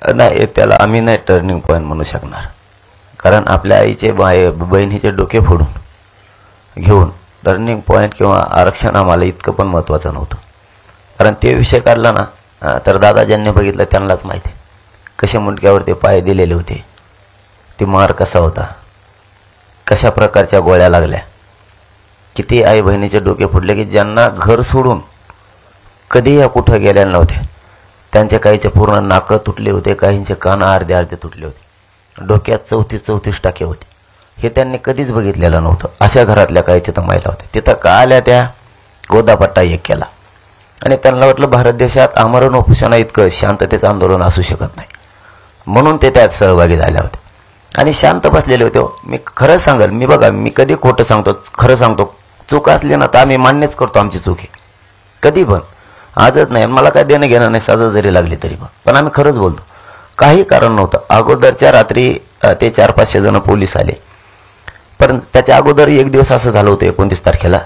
नाही, त्याला आम्ही नाही टर्निंग पॉईंट म्हणू शकणार. कारण आपल्या आईचे बहिणीचे डोके फोडून घेऊन टर्निंग पॉईंट किंवा आरक्षण आम्हाला इतकं पण महत्त्वाचं नव्हतं. कारण ते विषय काढला ना तर दादा ज्यांनी बघितलं त्यांनाच माहिती कशा मुंडक्यावर ते पाय दिलेले होते, ते मार कसा होता, कशा प्रकारच्या गोळ्या लागल्या, किती आई बहिणीचे डोके फुटले की ज्यांना घर सोडून कधी या कुठं गेलेल्या नव्हत्या. त्यांचे काहीचे पूर्ण नाकं तुटले होते, काहींचे कान अर्धे तुटले होते, डोक्यात 34 टाके होते. हे त्यांनी कधीच बघितलेलं नव्हतं. अशा घरातल्या काही तिथं महिला होत्या. तिथं का आल्या त्या गोदापट्टा एक केला आणि त्यांना वाटलं भारत देशात आमरण उपोषणा इतकं शांततेचं आंदोलन असू शकत नाही, म्हणून ते त्यात सहभागी झाल्या होत्या आणि शांत बसलेले होते. मी खरं सांगेल, मी बघा, मी कधी खोटं सांगतो, खरं सांगतो. चूक असली ना तर आम्ही मान्यच करतो आमची चूक आहे, कधी पण. आजच नाही, मला काय देणं घेणं नाही, सजा जरी लागली तरी पण आम्ही खरंच बोलतो. काही कारण नव्हतं. अगोदरच्या रात्री ते 400-500 जण पोलीस आले, पण त्याच्या अगोदर एक दिवस असं झालं होतं 29 तारखेला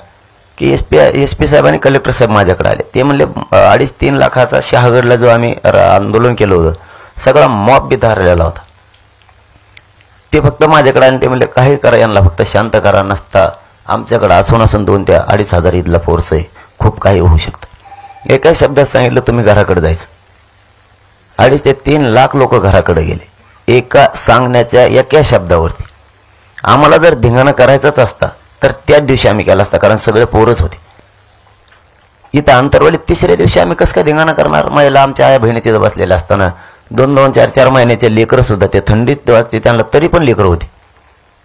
की एस पी साहेब आणि कलेक्टर साहेब माझ्याकडे आले. ते म्हणले 2.5-3 लाखाचा शहागडला जो आम्ही आंदोलन केलं होतं सगळा मॉब बी हरलेला होता. ते फक्त माझ्याकडे आले. ते म्हणले काही करा, यांना फक्त शांत करा, नसता आमच्याकडे असून 2 ते 2.5 हजार इथला फोर्स आहे, खूप काही होऊ शकतं. एका शब्दात सांगितलं तुम्ही घराकडे जायचं. 2.5 ते 3 लाख लोक घराकडे गेले एका सांगण्याच्या एका शब्दावरती. आम्हाला जर धिंगाणा करायचाच असता तर त्याच दिवशी आम्ही केला असता, कारण सगळे पोरच होते. इथं अंतरवाली 3ऱ्या दिवशी आम्ही कसं काय धिंगाणा करणार? महिला आमच्या आया बहिणी तिथं बसलेल्या असताना 2-2, 4-4 महिन्याचे लेकरं सुद्धा, ते थंडीत वाजते त्यांना तरी पण लेकरं होते.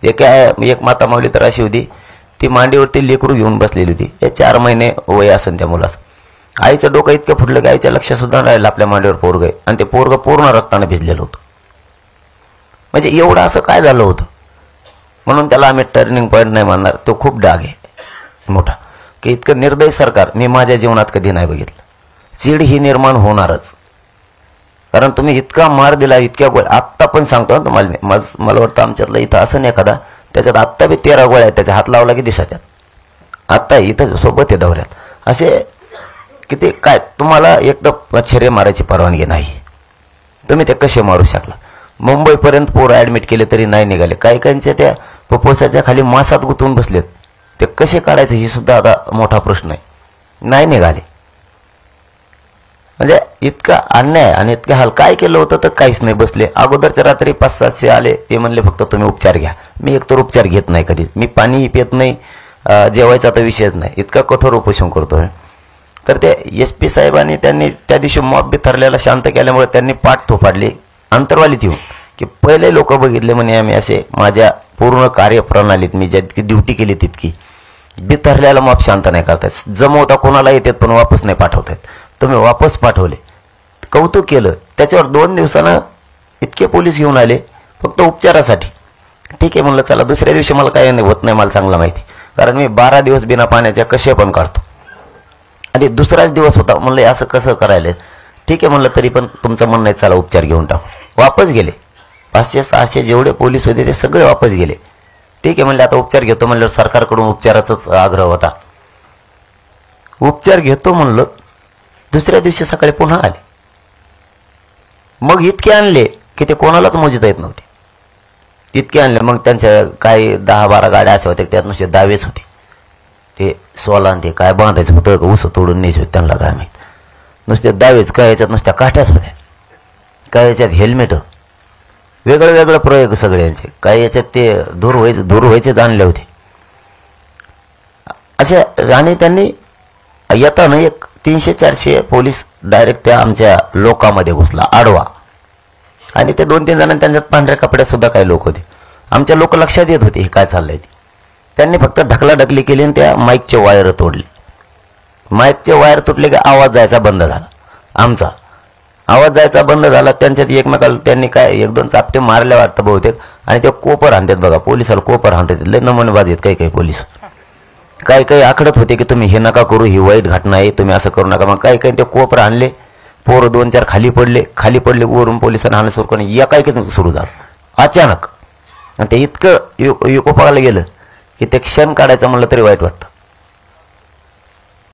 एक माता माऊली तर अशी होती, ती मांडीवरती लेकरू घेऊन बसलेली होती. हे 4 महिने वय असेल त्या मुलाचं. आईचं डोकं इतकं फुटलं की आईच्या लक्षात सुद्धा राहिलं आपल्या मांडीवर पोरग आहे, आणि ते पोरग पूर्ण रक्तानं भिजलेलं होतं. म्हणजे एवढं असं काय झालं होतं? म्हणून त्याला आम्ही टर्निंग पॉईंट नाही मानणार. तो खूप डाग आहे मोठा, की इतकं निर्दयी सरकार मी माझ्या जीवनात कधी नाही बघितलं. चीड ही निर्माण होणारच, कारण तुम्ही इतका मार दिला, इतक्या गोळ्या. आत्ता पण सांगतो तुम्हाला मी, मला वाटतं आमच्यातलं इथं असं नाही एखादा, त्याच्यात आत्ता बी 13 गोळ्या आहेत, त्याच्या हात लावला की दिसतात. आत्ता इथं सोबत आहे दौऱ्यात. असे किती काय, तुम्हाला एकदम छर्रे मारायची परवानगी नाही. तुम्ही ते कसे मारू शकला? मुंबईपर्यंत पोरं ॲडमिट केले तरी नाही निघाले. काही काहींच्या त्या फुफ्फुसाच्या खाली मासात गुंतवून बसलेत. ते कसे काढायचे ही सुद्धा आता मोठा प्रश्न आहे. नाही निघाले. म्हणजे इतका अन्याय आणि इतका हाल. काय केलं होतं तर काहीच नाही. बसले. अगोदरच्या रात्री 500-700 आले. ते म्हणले फक्त तुम्ही उपचार घ्या. मी एकतर उपचार घेत नाही कधीच. मी पाणी पित नाही, जेवायचा तर विषयच नाही. इतका कठोर उपोषण करतोय. तर ते एस पी साहेबांनी त्यांनी त्या दिवशी मॉब बिथरल्याला शांत केल्यामुळे त्यांनी पाठ थोपाडली अंतरवालीत येऊन, की पहिले लोक बघितले म्हणे आम्ही असे. माझ्या पूर्ण कार्यप्रणालीत मी जितकी ड्युटी केली तितकी बिथरल्याला मॉब शांत नाही करतायत. जमवता कोणाला येतात पण वापस नाही पाठवतायत. तुम्ही वापस पाठवले, कौतुक केलं. त्याच्यावर 2 दिवसानं इतके पोलीस घेऊन आले फक्त उपचारासाठी. ठीक आहे म्हणलं, चला. दुसऱ्या दिवशी मला काही होत नाही, मला चांगलं माहिती, कारण मी 12 दिवस बिना पाण्याच्या कसे पण काढतो. आणि दुसराच दिवस होता. म्हणलं असं कसं करायला? ठीक आहे म्हणलं, तरी पण तुमचं म्हणणं आहे, चला उपचार घेऊन टाकू. वापस गेले. 500-600 जेवढे पोलीस होते ते सगळे वापस गेले. ठीक आहे म्हणले, आता उपचार घेतो म्हणलं. सरकारकडून उपचाराचाच आग्रह होता. उपचार घेतो म्हणलं. दुसऱ्या दिवशी सकाळी पुन्हा आले. मग इतके आणले की ते कोणालाच मोजता येत नव्हते. इतके आणले. मग त्यांच्या काही 10-12 गाड्या अशा होत्या, त्यात नुसते दावेच होते. ते 16 ते काय बांधायचं होतं का ऊस तोडून न्यायचं होतं त्यांना काय माहीत. नुसते दावेच. काय याच्यात नुसत्या काठ्याच होत्या, काय याच्यात हेल्मेट, वेगळं प्रयोग सगळ्यांचे. काय याच्यात ते दूर व्हायचेच आणले होते असे. आणि त्यांनी येताना एक 300-400 पोलीस डायरेक्ट त्या आमच्या लोकांमध्ये घुसला आडवा. आणि ते 2-3 जणांनी त्यांच्यात पांढऱ्या कपड्यात सुद्धा काही लोक होते. आमच्या लोक लक्षात येत होते हे काय चाललंय ते. त्यांनी फक्त ढकलाढकली केली आणि त्या माईकचे वायर तोडले. माईकचे वायर तुटले की आवाज जायचा बंद झाला. आमचा आवाज जायचा बंद झाला. त्यांच्यात एकमेकाला त्यांनी काय 1-2 चापटे मारल्या वाटतं बहुतेक. आणि ते कोपर हाणतात बघा, पोलिसाला कोपर हाणतात. लय नमुनेबाज आहेत काही पोलीस. काही आखडत होते की तुम्ही हे नका करू, ही वाईट घटना आहे, तुम्ही असं करू नका. मग काही ते कोपर आणले. पोरं 2-4 खाली पडले. वरून पोलिसांना हाणं सुरू करून एकाएकीच सुरू झालं अचानक. आणि ते इतकं विकोपाला गेलं की ते क्षण काढायचं म्हणलं तरी वाईट वाटतं.